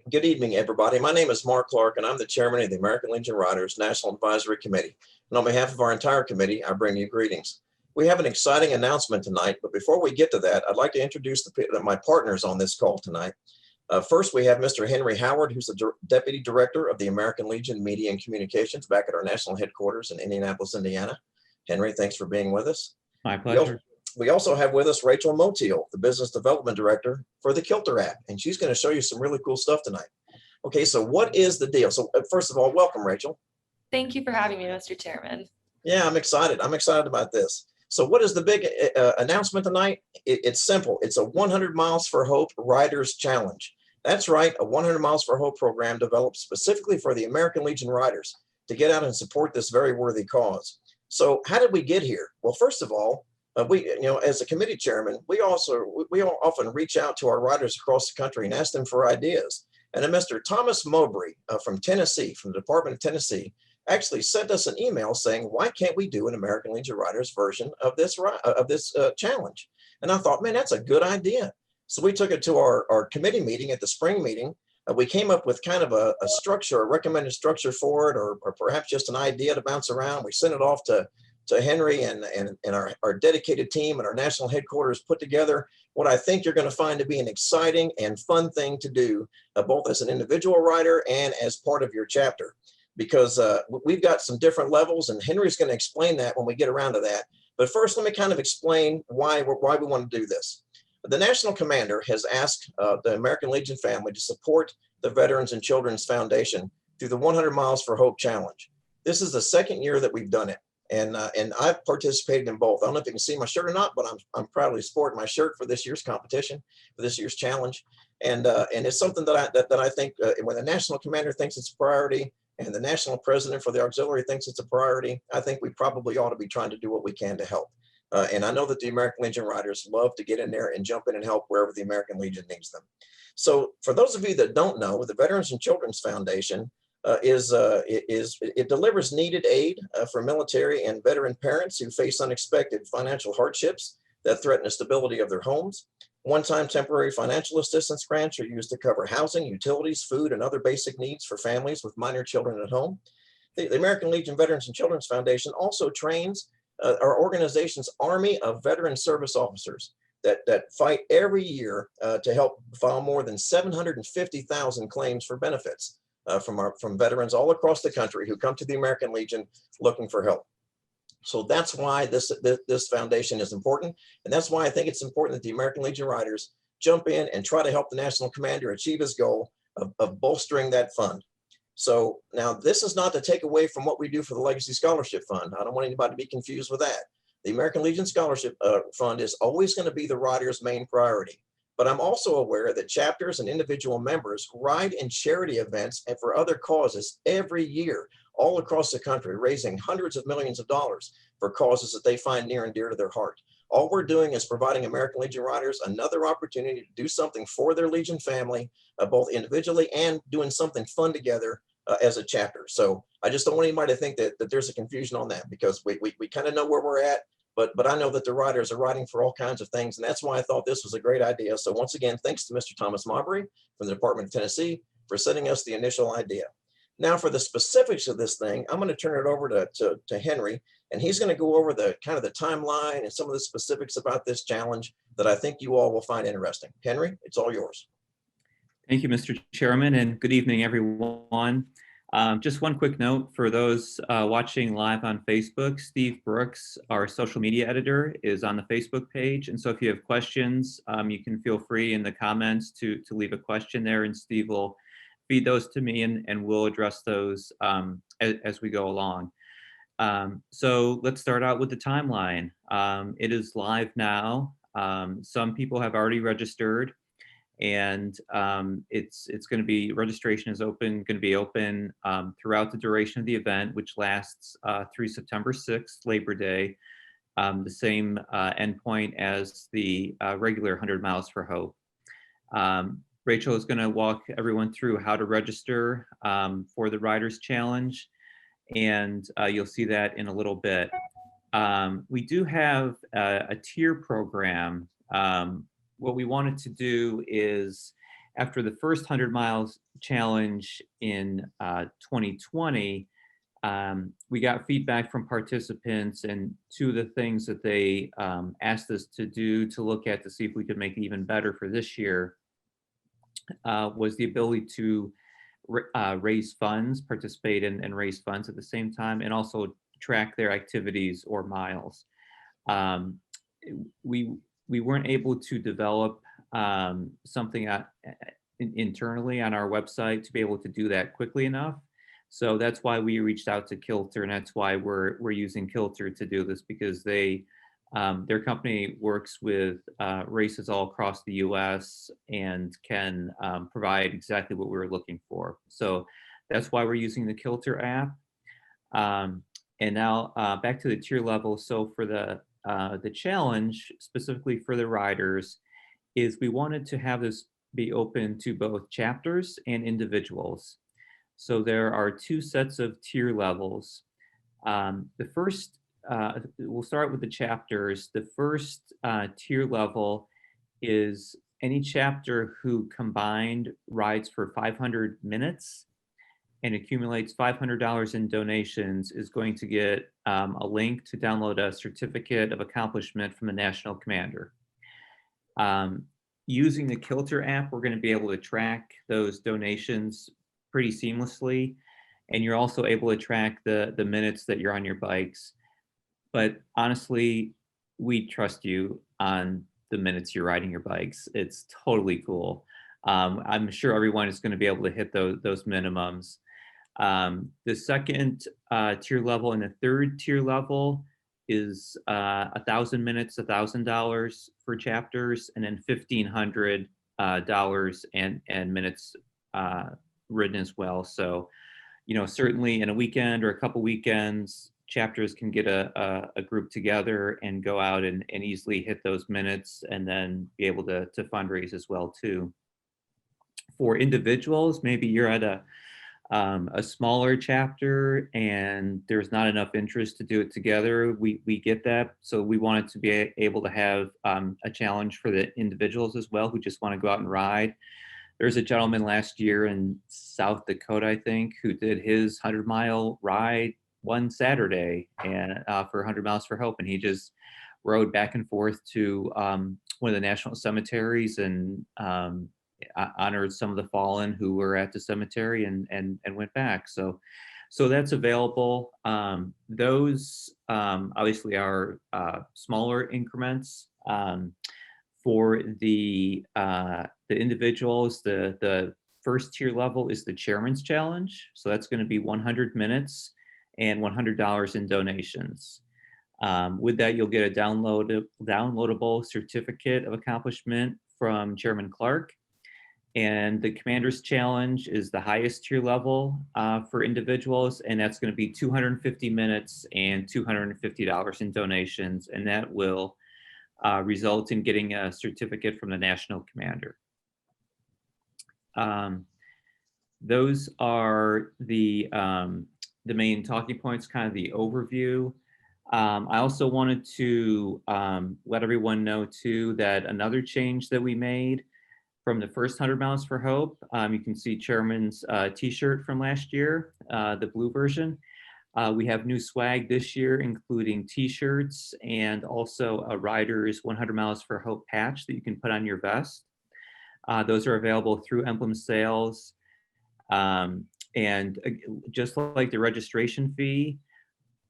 Good evening, everybody. My name is Mark Clark, and I'm the chairman of the American Legion Riders National Advisory Committee. And on behalf of our entire committee, I bring you greetings. We have an exciting announcement tonight, but before we get to that, I'd like to introduce my partners on this call tonight. First, we have Mr. Henry Howard, who's the Deputy Director of the American Legion Media and Communications back at our national headquarters in Indianapolis, Indiana. Henry, thanks for being with us. My pleasure. We also have with us Rachel Motiel, the Business Development Director for the Kilter app, and she's going to show you some really cool stuff tonight. Okay, so what is the deal? So first of all, welcome, Rachel. Thank you for having me, Mr. Chairman. Yeah, I'm excited. I'm excited about this. So what is the big announcement tonight? It's simple. It's a 100 Miles for Hope Riders Challenge. That's right, a 100 Miles for Hope program developed specifically for the American Legion Riders to get out and support this very worthy cause. So how did we get here? Well, first of all, as a committee chairman, we often reach out to our riders across the country and ask them for ideas. And then Mr. Thomas Mowbray from Tennessee, from the Department of Tennessee, actually sent us an email saying, why can't we do an American Legion Riders version of this challenge? And I thought, man, that's a good idea. So we took it to our committee meeting at the spring meeting. We came up with kind of a structure, a recommended structure for it, or perhaps just an idea to bounce around. We sent it off to Henry and our dedicated team and our national headquarters put together what I think you're going to find to be an exciting and fun thing to do, both as an individual rider and as part of your chapter, because we've got some different levels, and Henry's going to explain that when we get around to that. But first, let me kind of explain why we want to do this. The National Commander has asked the American Legion family to support the Veterans and Children's Foundation through the 100 Miles for Hope Challenge. This is the second year that we've done it. And I've participated in both. I don't know if you can see my shirt or not, but I'm proudly sporting my shirt for this year's competition, for this year's challenge. And it's something that I think when the national commander thinks it's a priority and the national president for the auxiliary thinks it's a priority, I think we probably ought to be trying to do what we can to help. And I know that the American Legion Riders love to get in there and jump in and help wherever the American Legion needs them. So for those of you that don't know, the Veterans and Children's Foundation it delivers needed aid for military and veteran parents who face unexpected financial hardships that threaten the stability of their homes. One-time temporary financial assistance grants are used to cover housing, utilities, food, and other basic needs for families with minor children at home. The American Legion Veterans and Children's Foundation also trains our organization's Army of Veteran Service Officers that fight every year to help file more than 750,000 claims for benefits. From veterans all across the country who come to the American Legion looking for help. So that's why this foundation is important. And that's why I think it's important that the American Legion Riders jump in and try to help the national commander achieve his goal of bolstering that fund. So now this is not to take away from what we do for the Legacy Scholarship Fund. I don't want anybody to be confused with that. The American Legion Scholarship Fund is always going to be the rider's main priority. But I'm also aware that chapters and individual members ride in charity events and for other causes every year, all across the country, raising hundreds of millions of dollars for causes that they find near and dear to their heart. All we're doing is providing American Legion Riders another opportunity to do something for their Legion family, both individually and doing something fun together as a chapter. So I just don't want anybody to think that there's a confusion on that, because we kind of know where we're at. But I know that the riders are riding for all kinds of things, and that's why I thought this was a great idea. So once again, thanks to Mr. Thomas Mowbray from the Department of Tennessee for sending us the initial idea. Now for the specifics of this thing, I'm going to turn it over to Henry, and he's going to go over the kind of the timeline and some of the specifics about this challenge that I think you all will find interesting. Henry, it's all yours. Thank you, Mr. Chairman, and good evening, everyone. Just one quick note for those watching live on Facebook. Steve Brooks, our social media editor, is on the Facebook page. And so if you have questions, you can feel free in the comments to leave a question there, and Steve will feed those to me and we'll address those as we go along. So let's start out with the timeline. It is live now. Some people have already registered. And it's going to be, registration is going to be open throughout the duration of the event, which lasts through September 6th, Labor Day, the same endpoint as the regular 100 Miles for Hope. Rachel is going to walk everyone through how to register for the Riders Challenge, and you'll see that in a little bit. We do have a tier program. What we wanted to do is, after the first 100 miles challenge in 2020, we got feedback from participants, and two of the things that they asked us to do to look at to see if we could make it even better for this year was the ability to raise funds, participate and raise funds at the same time, and also track their activities or miles. We weren't able to develop something internally on our website to be able to do that quickly enough. So that's why we reached out to Kilter, and that's why we're using Kilter to do this, because their company works with races all across the U.S. and can provide exactly what we were looking for. So that's why we're using the Kilter app. And now back to the tier level. So for the challenge, specifically for the riders, is we wanted to have this be open to both chapters and individuals. So there are two sets of tier levels. The first, we'll start with the chapters. The first tier level is any chapter who combined rides for 500 minutes and accumulates $500 in donations is going to get a link to download a certificate of accomplishment from the national commander. Using the Kilter app, we're going to be able to track those donations pretty seamlessly, and you're also able to track the minutes that you're on your bikes. But honestly, we trust you on the minutes you're riding your bikes. It's totally cool. I'm sure everyone is going to be able to hit those minimums. The second tier level and the third tier level is 1,000 minutes, $1,000 for chapters, and then $1,500 and minutes ridden as well. So, certainly in a weekend or a couple weekends, chapters can get a group together and go out and easily hit those minutes, and then be able to fundraise as well too. For individuals, maybe you're at a smaller chapter and there's not enough interest to do it together. We get that. So we wanted to be able to have a challenge for the individuals as well who just want to go out and ride. There's a gentleman last year in South Dakota, I think, who did his 100-mile ride one Saturday and for 100 Miles for Hope. And he just rode back and forth to one of the national cemeteries and honored some of the fallen who were at the cemetery and went back. So that's available. Those obviously are smaller increments. For the individuals, the first tier level is the Chairman's Challenge. So that's going to be 100 minutes and $100 in donations. With that, you'll get a downloadable certificate of accomplishment from Chairman Clark. And the Commander's Challenge is the highest tier level for individuals, and that's going to be 250 minutes and $250 in donations, and that will result in getting a certificate from the national commander. Those are the main talking points, kind of the overview. I also wanted to let everyone know too that another change that we made from the first 100 Miles for Hope, you can see Chairman's t-shirt from last year, the blue version. We have new swag this year, including t-shirts and also a Rider's 100 Miles for Hope patch that you can put on your vest. Those are available through Emblem Sales. And just like the registration fee,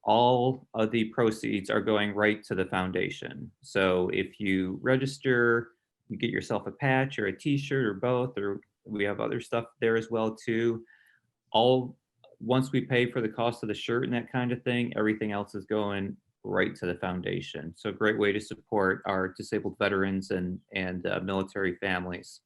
all of the proceeds are going right to the foundation. So if you register, you get yourself a patch or a t-shirt or both, or we have other stuff there as well too. Once we pay for the cost of the shirt and that kind of thing, everything else is going right to the foundation. So a great way to support our disabled veterans and military families.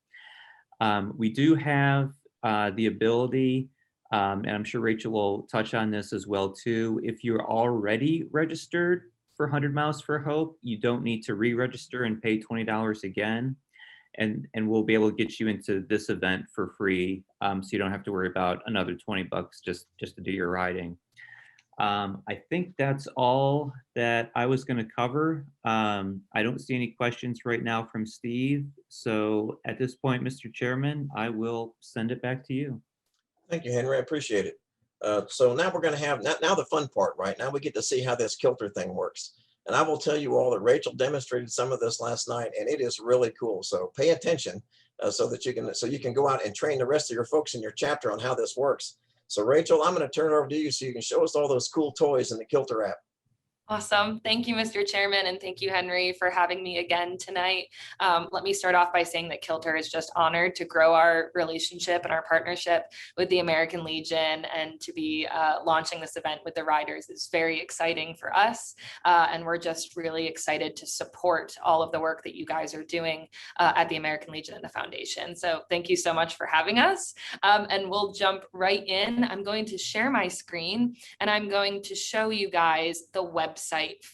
We do have the ability, and I'm sure Rachel will touch on this as well too, if you're already registered for 100 Miles for Hope, you don't need to re-register and pay $20 again. And we'll be able to get you into this event for free, so you don't have to worry about another $20 just to do your riding. I think that's all that I was going to cover. I don't see any questions right now from Steve. So at this point, Mr. Chairman, I will send it back to you. Thank you, Henry. I appreciate it. So now we're going to have now the fun part, right? Now we get to see how this Kilter thing works. And I will tell you all that Rachel demonstrated some of this last night, and it is really cool. So pay attention so that you can go out and train the rest of your folks in your chapter on how this works. So Rachel, I'm going to turn it over to you so you can show us all those cool toys in the Kilter app. Awesome. Thank you, Mr. Chairman, and thank you, Henry, for having me again tonight. Let me start off by saying that Kilter is just honored to grow our relationship and our partnership with the American Legion, and to be launching this event with the riders is very exciting for us. And we're just really excited to support all of the work that you guys are doing at the American Legion and the Foundation. So thank you so much for having us. And we'll jump right in. I'm going to share my screen, and I'm going to show you guys the website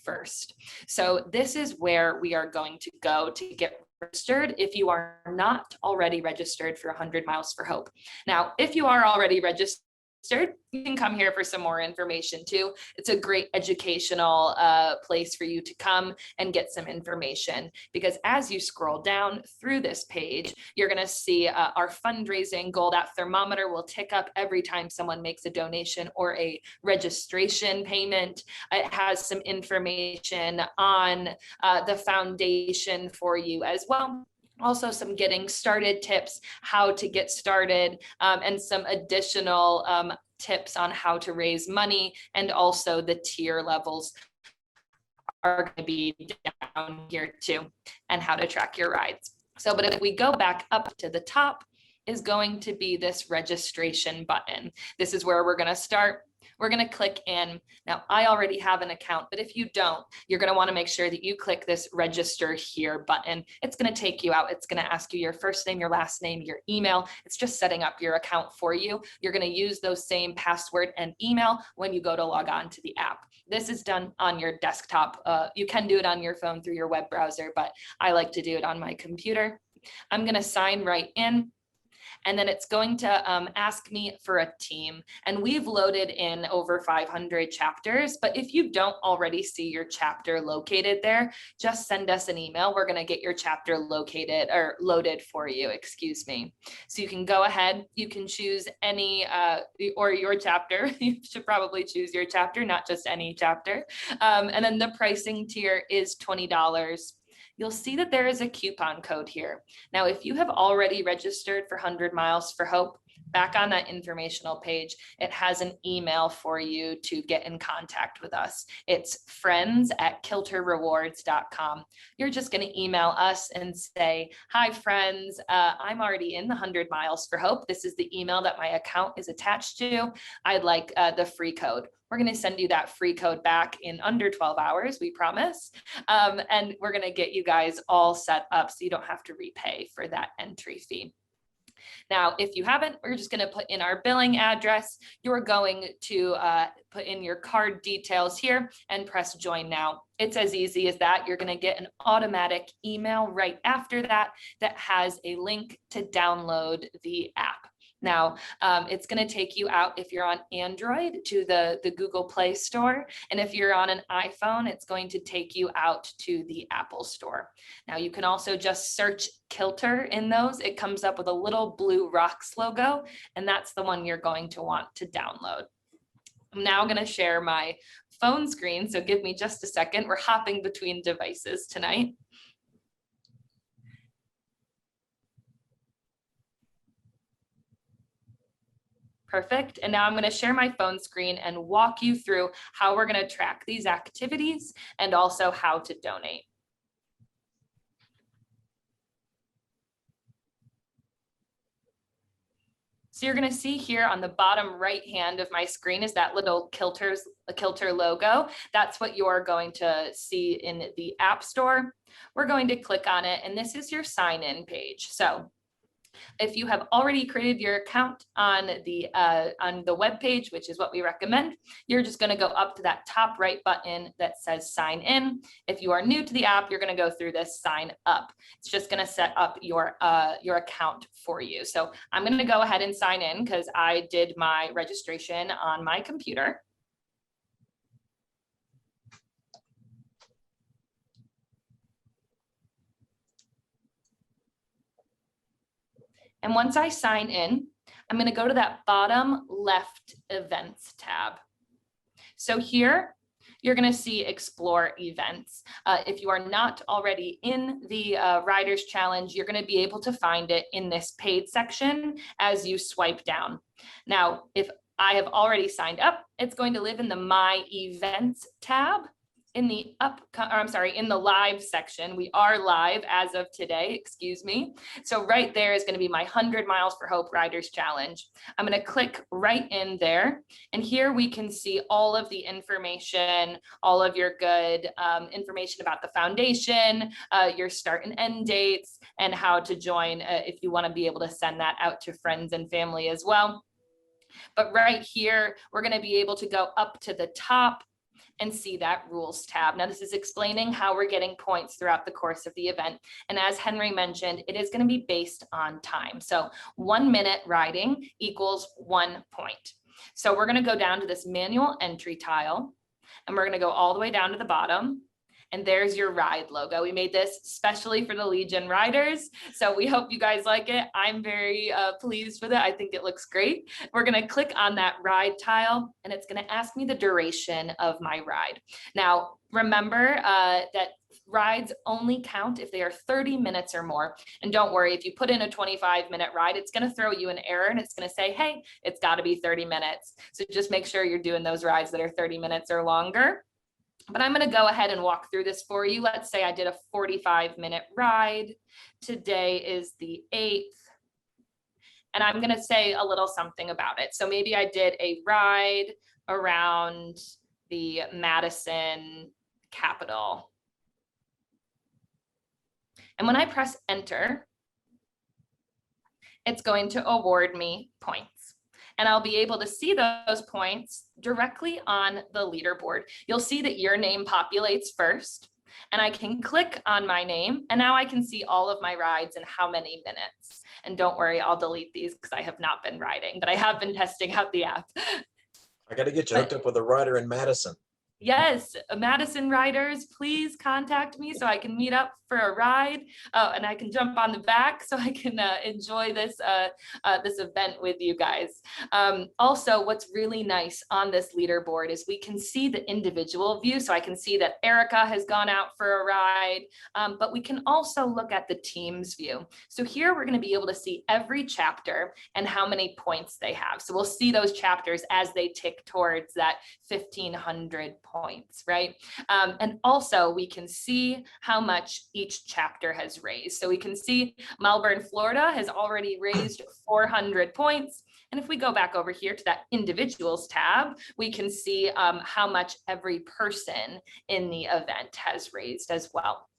first. So this is where we are going to go to get registered if you are not already registered for 100 Miles for Hope. Now, if you are already registered, you can come here for some more information too. It's a great educational place for you to come and get some information, because as you scroll down through this page, you're going to see our fundraising goal. That thermometer will tick up every time someone makes a donation or a registration payment. It has some information on the foundation for you as well. Also some getting started tips, how to get started, and some additional tips on how to raise money, and also the tier levels are going to be down here too, and how to track your rides. So, but if we go back up to the top, is going to be this registration button. This is where we're going to start. We're going to click in. Now, I already have an account, but if you don't, you're going to want to make sure that you click this register here button. It's going to take you out. It's going to ask you your first name, your last name, your email. It's just setting up your account for you. You're going to use those same password and email when you go to log on to the app. This is done on your desktop. You can do it on your phone through your web browser, but I like to do it on my computer. I'm going to sign right in. And then it's going to ask me for a team. And we've loaded in over 500 chapters, but if you don't already see your chapter located there, just send us an email. We're going to get your chapter located or loaded for you, excuse me. So you can go ahead, you can choose any or your chapter. You should probably choose your chapter, not just any chapter. And then the pricing tier is $20. You'll see that there is a coupon code here. Now, if you have already registered for 100 Miles for Hope, back on that informational page, it has an email for you to get in contact with us. It's friends@kilterrewards.com. You're just going to email us and say, hi, friends, I'm already in the 100 Miles for Hope. This is the email that my account is attached to. I'd like the free code. We're going to send you that free code back in under 12 hours, we promise. And we're going to get you guys all set up so you don't have to repay for that entry fee. Now, if you haven't, we're just going to put in our billing address. You're going to put in your card details here and press join now. It's as easy as that. You're going to get an automatic email right after that that has a link to download the app. Now, it's going to take you out, if you're on Android, to the Google Play Store. And if you're on an iPhone, it's going to take you out to the Apple Store. Now, you can also just search Kilter in those. It comes up with a little blue rocks logo, and that's the one you're going to want to download. I'm now going to share my phone screen, so give me just a second. We're hopping between devices tonight. Perfect. And now I'm going to share my phone screen and walk you through how we're going to track these activities and also how to donate. So you're going to see here on the bottom right hand of my screen is that little Kilter logo. That's what you're going to see in the App Store. We're going to click on it, and this is your sign in page. So if you have already created your account on the web page, which is what we recommend, you're just going to go up to that top right button that says sign in. If you are new to the app, you're going to go through this sign up. It's just going to set up your account for you. So I'm going to go ahead and sign in because I did my registration on my computer. And once I sign in, I'm going to go to that bottom left events tab. So here, you're going to see explore events. If you are not already in the Riders Challenge, you're going to be able to find it in this paid section as you swipe down. Now, if I have already signed up, it's going to live in the My Events tab. In the in the live section. We are live as of today, excuse me. So right there is going to be my 100 Miles for Hope Riders Challenge. I'm going to click right in there. And here we can see all of the information, all of your good information about the foundation, your start and end dates, and how to join if you want to be able to send that out to friends and family as well. But right here, we're going to be able to go up to the top and see that rules tab. Now, this is explaining how we're getting points throughout the course of the event. And as Henry mentioned, it is going to be based on time. So 1 minute riding equals 1 point. So we're going to go down to this manual entry tile, and we're going to go all the way down to the bottom. And there's your ride logo. We made this specially for the Legion riders. So we hope you guys like it. I'm very pleased with it. I think it looks great. We're gonna click on that ride tile, and it's gonna ask me the duration of my ride. Now, remember that rides only count if they are 30 minutes or more. And don't worry, if you put in a 25-minute ride, it's gonna throw you an error and it's gonna say, hey, it's gotta be 30 minutes. So just make sure you're doing those rides that are 30 minutes or longer. But I'm going to go ahead and walk through this for you. Let's say I did a 45-minute ride. Today is the 8th. And I'm going to say a little something about it. So maybe I did a ride around the Madison Capitol. And when I press enter, it's going to award me points. And I'll be able to see those points directly on the leaderboard. You'll see that your name populates first, and I can click on my name, and now I can see all of my rides and how many minutes. And don't worry, I'll delete these because I have not been riding, but I have been testing out the app. I got to get you hooked up with a rider in Madison. Yes, Madison riders, please contact me so I can meet up for a ride and I can jump on the back so I can enjoy this this event with you guys. Also, what's really nice on this leaderboard is we can see the individual view. So I can see that Erica has gone out for a ride, but we can also look at the team's view. So here we're going to be able to see every chapter and how many points they have. So we'll see those chapters as they tick towards that 1,500 points, right? And also we can see how much each chapter has raised. So we can see Melbourne, Florida has already raised 400 points. And if we go back over here to that individuals tab, we can see how much every person in the event has raised as well.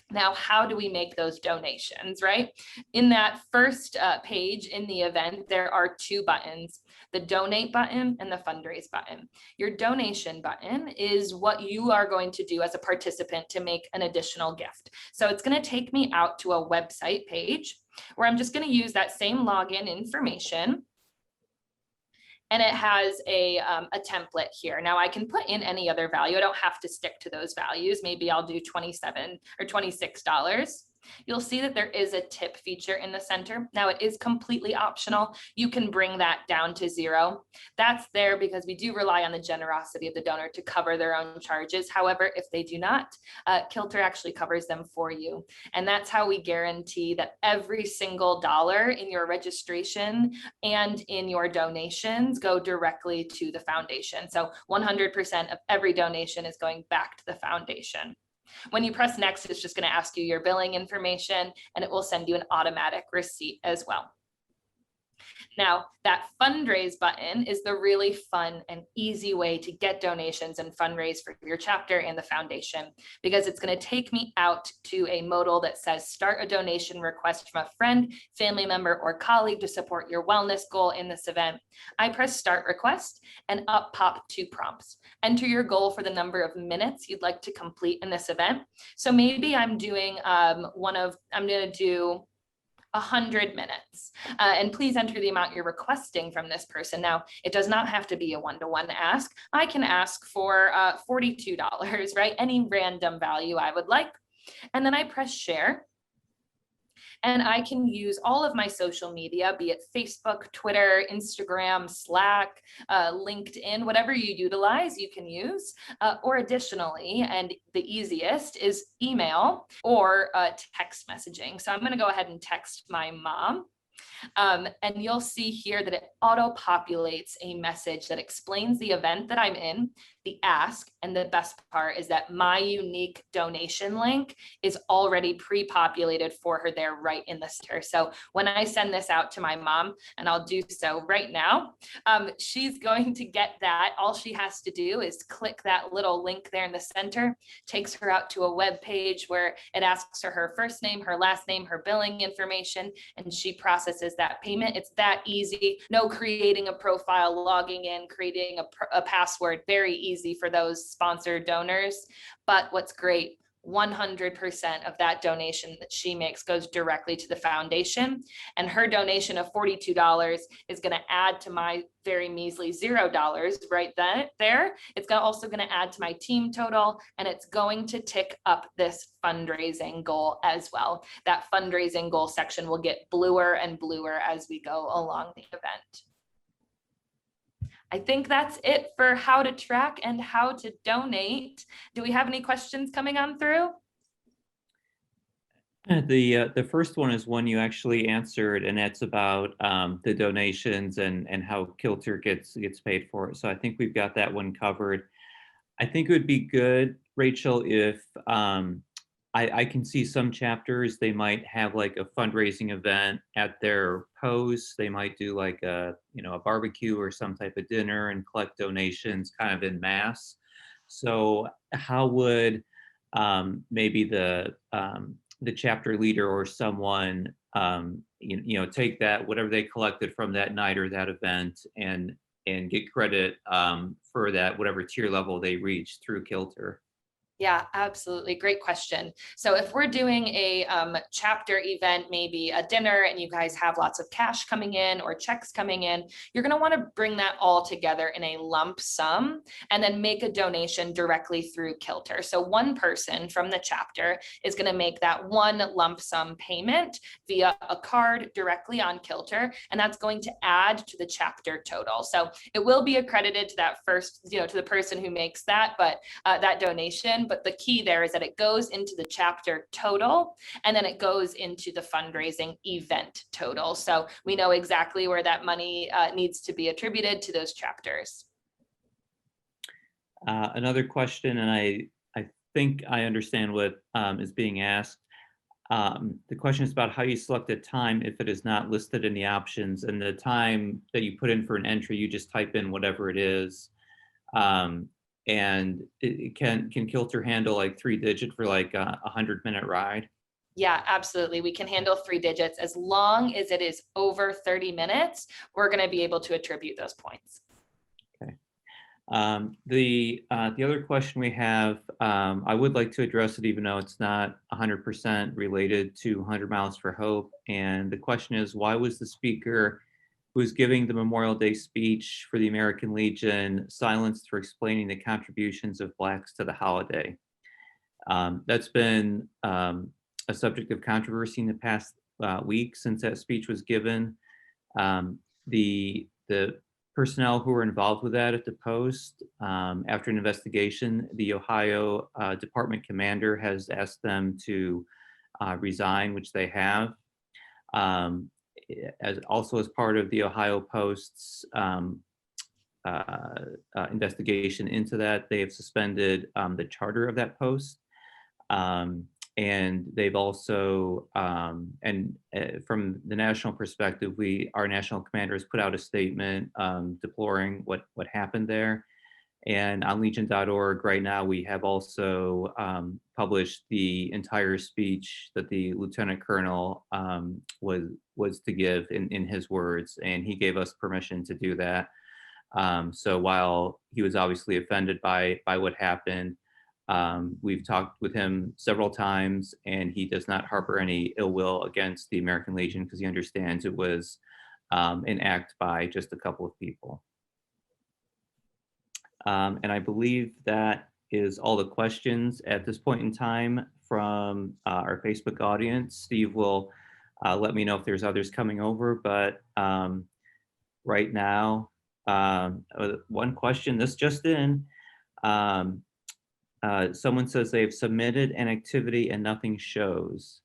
Now, how do we make those donations, right? In that first page in the event, there are 2 buttons, the donate button and the fundraise button. Your donation button is what you are going to do as a participant to make an additional gift. So it's going to take me out to a website page where I'm just going to use that same login information. And it has a template here. Now I can put in any other value. I don't have to stick to those values. Maybe I'll do $27 or $26. You'll see that there is a tip feature in the center. Now it is completely optional. You can bring that down to 0. That's there because we do rely on the generosity of the donor to cover their own charges. However, if they do not, Kilter actually covers them for you. And that's how we guarantee that every single dollar in your registration and in your donations go directly to the foundation. So 100% of every donation is going back to the foundation. When you press next, it's just going to ask you your billing information and it will send you an automatic receipt as well. Now, that fundraise button is the really fun and easy way to get donations and fundraise for your chapter and the foundation, because it's going to take me out to a modal that says start a donation request from a friend, family member, or colleague to support your wellness goal in this event. I press start request and up pop 2 prompts. Enter your goal for the number of minutes you'd like to complete in this event. So maybe I'm doing I'm going to do 100 minutes. And please enter the amount you're requesting from this person. Now, it does not have to be a one-to-one ask. I can ask for $42, right? Any random value I would like. And then I press share. And I can use all of my social media, be it Facebook, Twitter, Instagram, Slack, LinkedIn, whatever you utilize, you can use. Or additionally, and the easiest is email or text messaging. So I'm going to go ahead and text my mom. And you'll see here that it auto-populates a message that explains the event that I'm in, the ask, and the best part is that my unique donation link is already pre-populated for her there right in the center. So when I send this out to my mom, and I'll do so right now, she's going to get that. All she has to do is click that little link there in the center, takes her out to a web page where it asks her first name, her last name, her billing information, and she processes that payment. It's that easy. No creating a profile, logging in, creating a password. Very easy for those sponsored donors. But what's great, 100% of that donation that she makes goes directly to the foundation, and her donation of $42 is going to add to my very measly $0 right there. It's also going to add to my team total, and it's going to tick up this fundraising goal as well. That fundraising goal section will get bluer and bluer as we go along the event. I think that's it for how to track and how to donate. Do we have any questions coming on through? The first one is one you actually answered, and that's about the donations and how Kilter gets paid for it. So I think we've got that one covered. I think it would be good, Rachel, if I can see some chapters, they might have like a fundraising event at their post. They might do like a barbecue or some type of dinner and collect donations kind of in mass. So how would maybe the chapter leader or someone take that, whatever they collected from that night or that event, and get credit for that, whatever tier level they reach through Kilter? Yeah, absolutely. Great question. So if we're doing a chapter event, maybe a dinner, and you guys have lots of cash coming in or checks coming in, you're going to want to bring that all together in a lump sum and then make a donation directly through Kilter. So one person from the chapter is going to make that one lump sum payment via a card directly on Kilter, and that's going to add to the chapter total. So it will be accredited to that first, to the person who makes that, but that donation. But the key there is that it goes into the chapter total, and then it goes into the fundraising event total. So we know exactly where that money needs to be attributed to those chapters. Another question, and I think I understand what is being asked. The question is about how you select a time if it is not listed in the options, and the time that you put in for an entry, you just type in whatever it is. And can Kilter handle like 3-digit for like a 100-minute ride? Yeah, absolutely. We can handle 3 digits as long as it is over 30 minutes. We're going to be able to attribute those points. Okay. The other question we have, I would like to address it, even though it's not 100% related to 100 Miles for Hope. And the question is, why was the speaker who was giving the Memorial Day speech for the American Legion silenced for explaining the contributions of Blacks to the holiday? That's been a subject of controversy in the past week since that speech was given. The personnel who were involved with that at the Post, after an investigation, the Ohio department commander has asked them to resign, which they have. Also as part of the Ohio Post's investigation into that, they have suspended the charter of that post. And they've also, from the national perspective, our national commander has put out a statement deploring what happened there. And on legion.org right now, we have also published the entire speech that the lieutenant colonel was to give in his words, and he gave us permission to do that. So while he was obviously offended by what happened, we've talked with him several times, and he does not harbor any ill will against the American Legion because he understands it was an act by just a couple of people. And I believe that is all the questions at this point in time from our Facebook audience. Steve will Let me know if there's others coming over, but right now, one question, this just in, someone says they've submitted an activity and nothing shows.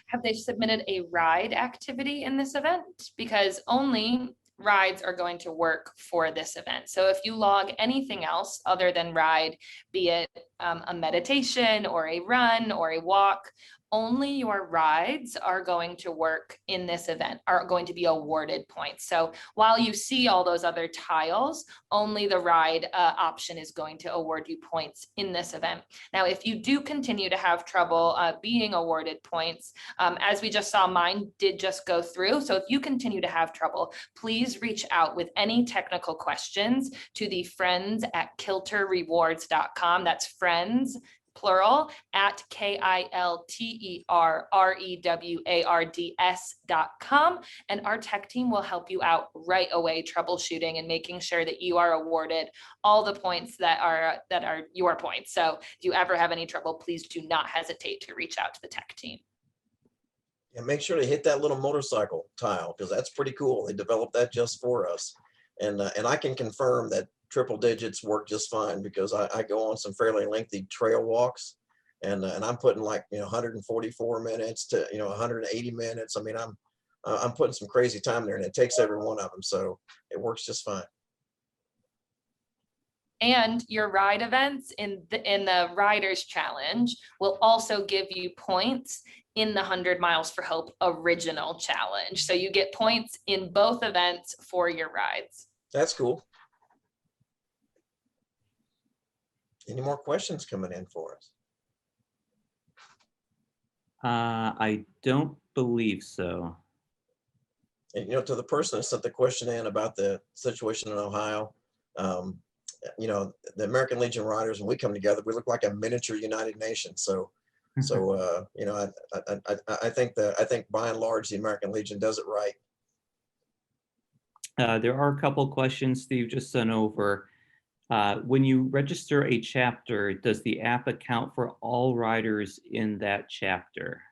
Have they submitted a ride activity in this event? Because only rides are going to work for this event. So if you log anything else other than ride, be it a meditation or a run or a walk, only your rides are going to work in this event, are going to be awarded points. So while you see all those other tiles, only the ride option is going to award you points in this event. Now, if you do continue to have trouble being awarded points, as we just saw, mine did just go through. So if you continue to have trouble, please reach out with any technical questions to the friends@kilterrewards.com. That's friends, plural, at KILTERREWARDS.com. And our tech team will help you out right away, troubleshooting and making sure that you are awarded all the points that are your points. So if you ever have any trouble, please do not hesitate to reach out to the tech team. And make sure to hit that little motorcycle tile, because that's pretty cool. They developed that just for us. And I can confirm that triple digits work just fine, because I go on some fairly lengthy trail walks, and I'm putting like 144 minutes to 180 minutes. I mean, I'm putting some crazy time there, and it takes every one of them, so it works just fine. And your ride events in the Riders Challenge will also give you points in the 100 Miles for Hope original challenge. So you get points in both events for your rides. That's cool. Any more questions coming in for us? I don't believe so. And to the person that sent the question in about the situation in Ohio, the American Legion Riders, when we come together, we look like a miniature United Nations. So I think by and large the American Legion does it right. There are a couple questions Steve just sent over. When you register a chapter, does the app account for all riders in that chapter?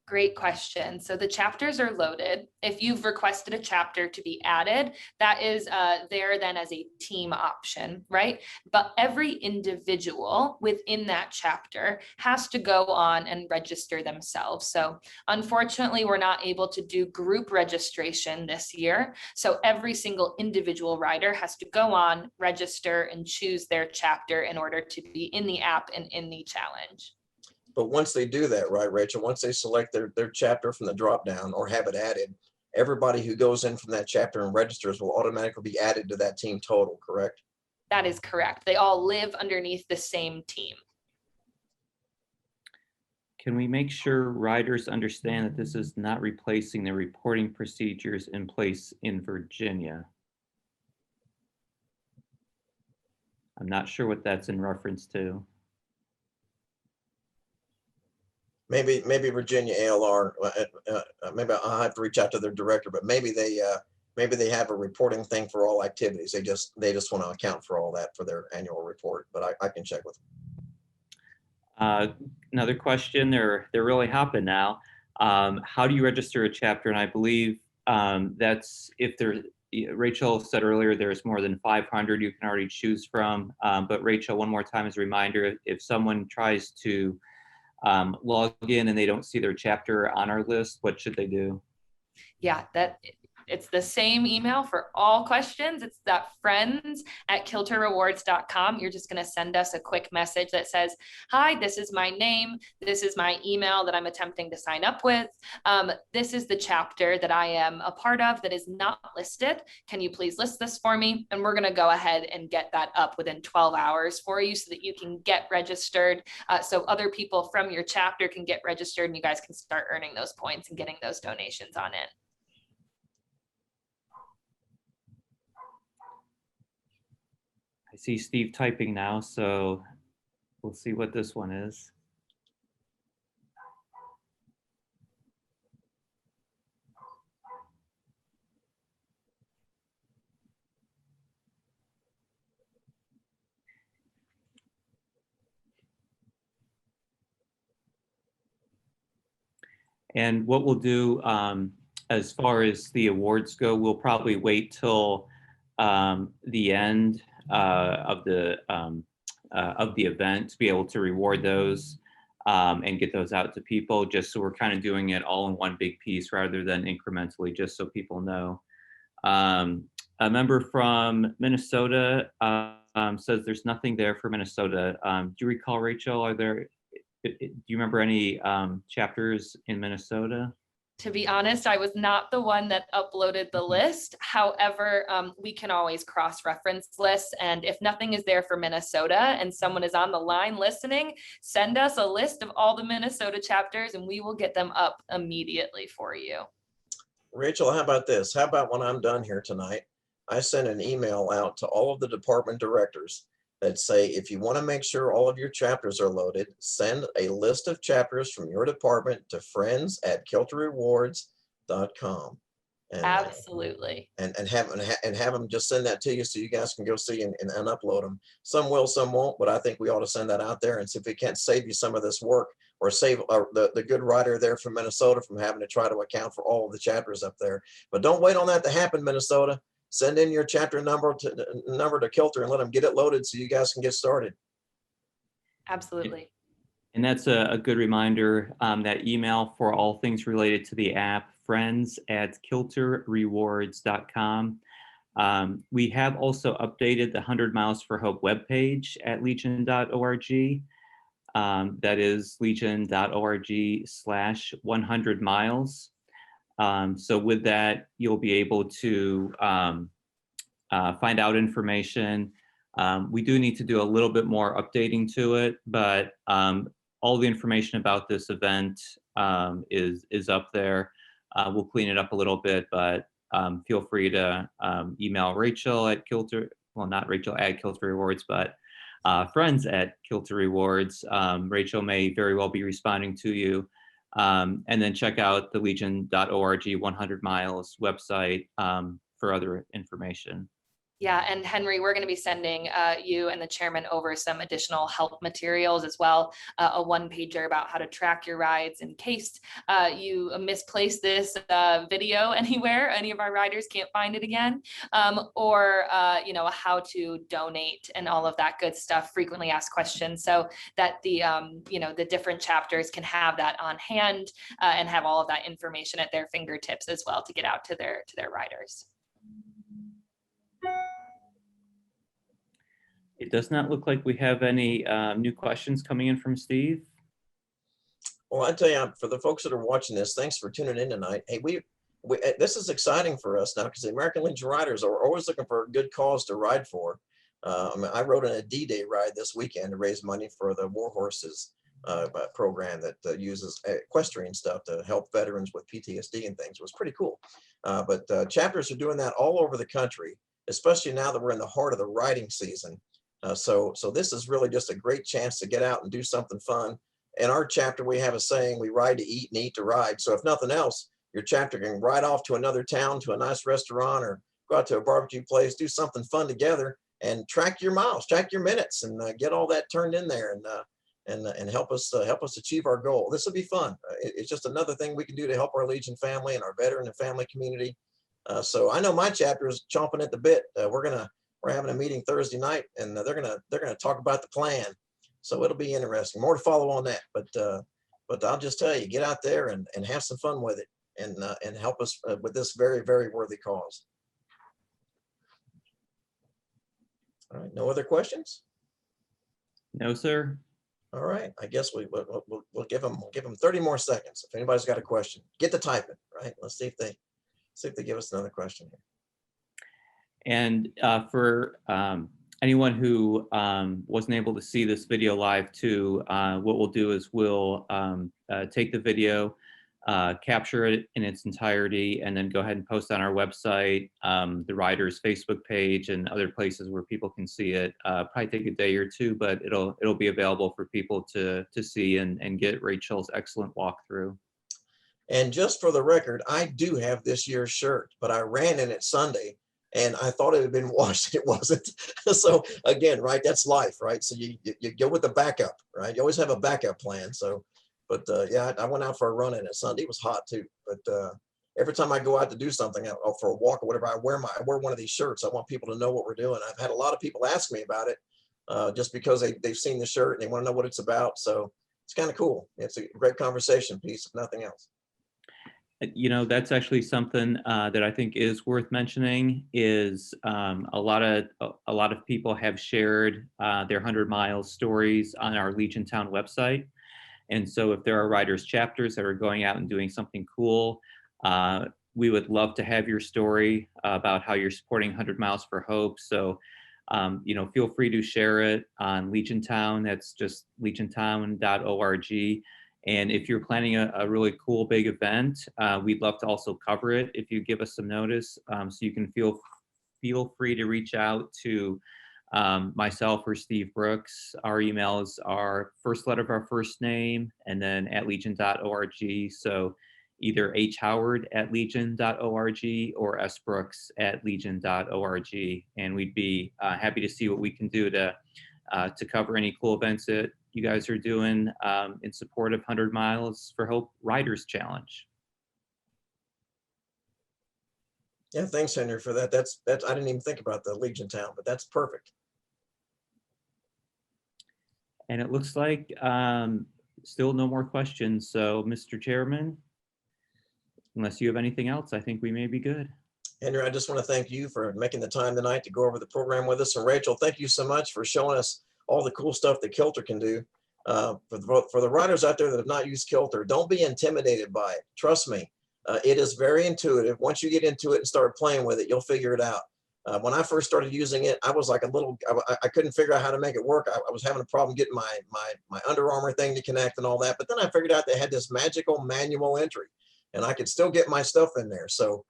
Great question. So the chapters are loaded. If you've requested a chapter to be added, that is there then as a team option, right? But every individual within that chapter has to go on and register themselves. So unfortunately, we're not able to do group registration this year. So every single individual rider has to go on, register, and choose their chapter in order to be in the app and in the challenge. But once they do that, right, Rachel, once they select their chapter from the drop down or have it added, everybody who goes in from that chapter and registers will automatically be added to that team total, correct? That is correct. They all live underneath the same team. Can we make sure riders understand that this is not replacing the reporting procedures in place in Virginia? I'm not sure what that's in reference to. Maybe Virginia ALR. Maybe I'll have to reach out to their director, but maybe they have a reporting thing for all activities. They just want to account for all that for their annual report. But I can check with them. Another question. They're really hopping now. How do you register a chapter? And I believe that's if there. Rachel said earlier there's more than 500 you can already choose from. But Rachel, one more time as a reminder, if someone tries to log in and they don't see their chapter on our list, what should they do? Yeah, it's the same email for all questions. It's that friends@kilterrewards.com. You're just going to send us a quick message that says, hi, this is my name. This is my email that I'm attempting to sign up with. This is the chapter that I am a part of that is not listed. Can you please list this for me? And we're going to go ahead and get that up within 12 hours for you so that you can get registered. So other people from your chapter can get registered and you guys can start earning those points and getting those donations on in. I see Steve typing now, so we'll see what this one is. And what we'll do as far as the awards go, we'll probably wait till the end of the event to be able to reward those and get those out to people, just so we're kind of doing it all in one big piece rather than incrementally, just so people know. A member from Minnesota says there's nothing there for Minnesota. Do you recall, Rachel, do you remember any chapters in Minnesota? To be honest, I was not the one that uploaded the list. However, we can always cross-reference lists. And if nothing is there for Minnesota and someone is on the line listening, send us a list of all the Minnesota chapters and we will get them up immediately for you. Rachel, how about this? How about when I'm done here tonight, I send an email out to all of the department directors that say, if you want to make sure all of your chapters are loaded, send a list of chapters from your department to friends@kilterrewards.com. And, Absolutely. And have them just send that to you so you guys can go see and upload them. Some will, some won't, but I think we ought to send that out there and see if we can't save you some of this work, or save the good writer there from Minnesota from having to try to account for all of the chapters up there. But don't wait on that to happen, Minnesota. Send in your chapter number to Kilter and let them get it loaded so you guys can get started. Absolutely. And that's a good reminder, that email for all things related to the app, friends@kilterrewards.com. We have also updated the 100 Miles for Hope webpage at legion.org. That is legion.org/100 miles. So with that, you'll be able to find out information. We do need to do a little bit more updating to it, but all the information about this event is up there. We'll clean it up a little bit, but feel free to email Rachel at Kilter, well, not Rachel at Kilter Rewards, but friends at Kilter Rewards. Rachel may very well be responding to you. And then check out the legion.org 100 miles website for other information. Yeah, and Henry, we're going to be sending you and the chairman over some additional help materials as well. A one-pager about how to track your rides in case you misplace this video anywhere, any of our riders can't find it again, or how to donate and all of that good stuff, frequently asked questions, so that the the different chapters can have that on hand and have all of that information at their fingertips as well to get out to their riders. It does not look like we have any new questions coming in from Steve. Well, I tell you, for the folks that are watching this, thanks for tuning in tonight. Hey, this is exciting for us now, because the American Legion riders are always looking for a good cause to ride for. I rode in a D-Day ride this weekend to raise money for the War Horses program that uses equestrian stuff to help veterans with PTSD and things. It was pretty cool. But chapters are doing that all over the country, especially now that we're in the heart of the riding season. So this is really just a great chance to get out and do something fun. In our chapter, we have a saying, we ride to eat and eat to ride. So if nothing else, your chapter can ride off to another town, to a nice restaurant, or go out to a barbecue place, do something fun together, and track your miles, track your minutes, and get all that turned in there, and help us achieve our goal. This will be fun. It's just another thing we can do to help our Legion family and our veteran and family community. So I know my chapter is chomping at the bit. We're having a meeting Thursday night, and they're gonna talk about the plan. So it'll be interesting. More to follow on that. But I'll just tell you, get out there and have some fun with it, and help us with this very, very worthy cause. All right. No other questions? No, sir. All right. I guess we'll give them 30 more seconds. If anybody's got a question, get to typing. Right. Let's see if they give us another question here. And for anyone who wasn't able to see this video live too, what we'll do is we'll take the video, capture it in its entirety, and then go ahead and post on our website, the Riders Facebook page, and other places where people can see it. Probably take a day or two, but it'll be available for people to see and get Rachel's excellent walkthrough. And just for the record, I do have this year's shirt, but I ran in it Sunday, and I thought it had been washed. It wasn't. So again, right, that's life, right? So you go with the backup, right? You always have a backup plan. So, But yeah, I went out for a run in it Sunday. It was hot too. But every time I go out to do something, for a walk or whatever, I wear one of these shirts. I want people to know what we're doing. I've had a lot of people ask me about it just because they've seen the shirt and they want to know what it's about. So it's kind of cool. It's a great conversation piece, if nothing else. You know, that's actually something that I think is worth mentioning. Is a lot of people have shared their 100 miles stories on our Legion Town website. And so if there are riders chapters that are going out and doing something cool, we would love to have your story about how you're supporting 100 Miles for Hope. So, you know, feel free to share it on Legion Town. That's just legiontown.org. And if you're planning a really cool big event, we'd love to also cover it if you give us some notice. So you can feel free to reach out to myself or Steve Brooks. Our emails are first letter of our first name and then at legion.org. So either hhoward@legion.org or sbrooks@legion.org. And we'd be happy to see what we can do to cover any cool events that you guys are doing in support of 100 Miles for Hope Riders Challenge. Yeah, thanks, Henry, for that. That's I didn't even think about the Legion Town, but that's perfect. And it looks like still no more questions. So, Mr. Chairman, unless you have anything else, I think we may be good. Henry, I just want to thank you for making the time tonight to go over the program with us. And Rachel, thank you so much for showing us all the cool stuff that Kilter can do. For the riders out there that have not used Kilter, don't be intimidated by it. Trust me, it is very intuitive. Once you get into it and start playing with it, you'll figure it out. When I first started using it, I was like I couldn't figure out how to make it work. I was having a problem getting my Under Armour thing to connect and all that. But then I figured out they had this magical manual entry, and I could still get my stuff in there. So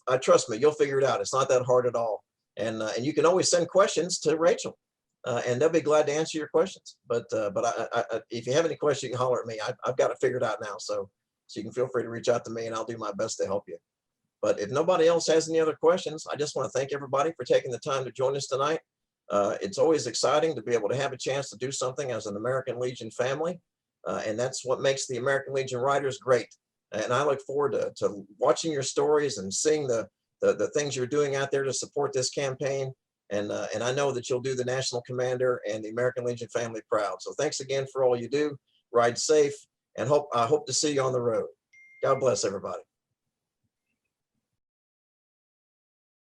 I trust me, you'll figure it out. It's not that hard at all. And you can always send questions to Rachel, and they'll be glad to answer your questions. But if you have any questions, you can holler at me. I've got it figured out now. So you can feel free to reach out to me, and I'll do my best to help you. But if nobody else has any other questions, I just want to thank everybody for taking the time to join us tonight. It's always exciting to be able to have a chance to do something as an American Legion family. And that's what makes the American Legion Riders great. And I look forward to watching your stories and seeing the things you're doing out there to support this campaign. And I know that you'll do the National Commander and the American Legion family proud. So thanks again for all you do. Ride safe, and I hope to see you on the road. God bless everybody.